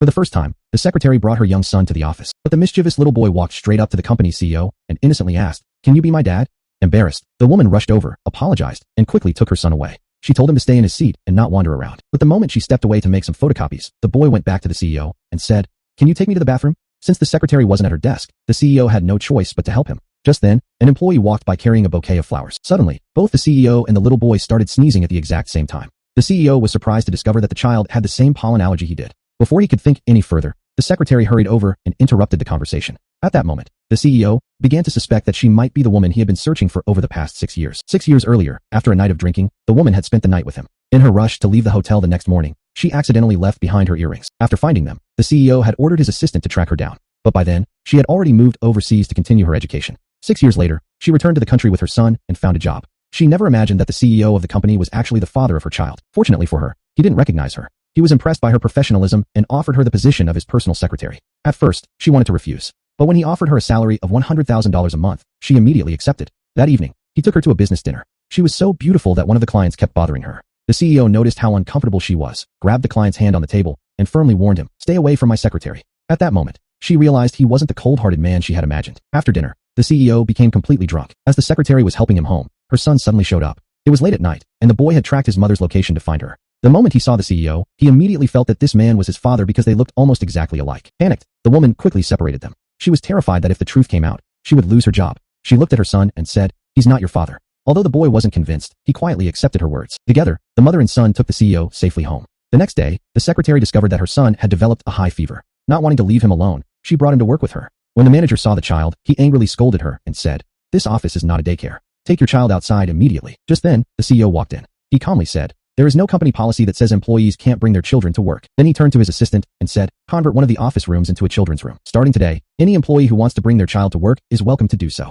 For the first time, the secretary brought her young son to the office. But the mischievous little boy walked straight up to the company's CEO and innocently asked, "Can you be my dad?" Embarrassed, the woman rushed over, apologized, and quickly took her son away. She told him to stay in his seat and not wander around. But the moment she stepped away to make some photocopies, the boy went back to the CEO and said, "Can you take me to the bathroom?" Since the secretary wasn't at her desk, the CEO had no choice but to help him. Just then, an employee walked by carrying a bouquet of flowers. Suddenly, both the CEO and the little boy started sneezing at the exact same time. The CEO was surprised to discover that the child had the same pollen allergy he did. Before he could think any further, the secretary hurried over and interrupted the conversation. At that moment, the CEO began to suspect that she might be the woman he had been searching for over the past 6 years. 6 years earlier, after a night of drinking, the woman had spent the night with him. In her rush to leave the hotel the next morning, she accidentally left behind her earrings. After finding them, the CEO had ordered his assistant to track her down. But by then, she had already moved overseas to continue her education. 6 years later, she returned to the country with her son and found a job. She never imagined that the CEO of the company was actually the father of her child. Fortunately for her, he didn't recognize her. He was impressed by her professionalism and offered her the position of his personal secretary. At first, she wanted to refuse. But when he offered her a salary of $100,000 a month, she immediately accepted. That evening, he took her to a business dinner. She was so beautiful that one of the clients kept bothering her. The CEO noticed how uncomfortable she was, grabbed the client's hand on the table, and firmly warned him, "Stay away from my secretary." At that moment, she realized he wasn't the cold-hearted man she had imagined. After dinner, the CEO became completely drunk. As the secretary was helping him home, her son suddenly showed up. It was late at night, and the boy had tracked his mother's location to find her. The moment he saw the CEO, he immediately felt that this man was his father because they looked almost exactly alike. Panicked, the woman quickly separated them. She was terrified that if the truth came out, she would lose her job. She looked at her son and said, "He's not your father." Although the boy wasn't convinced, he quietly accepted her words. Together, the mother and son took the CEO safely home. The next day, the secretary discovered that her son had developed a high fever. Not wanting to leave him alone, she brought him to work with her. When the manager saw the child, he angrily scolded her and said, "This office is not a daycare. Take your child outside immediately." Just then, the CEO walked in. He calmly said, "There is no company policy that says employees can't bring their children to work." Then he turned to his assistant and said, "Convert one of the office rooms into a children's room. Starting today, any employee who wants to bring their child to work is welcome to do so."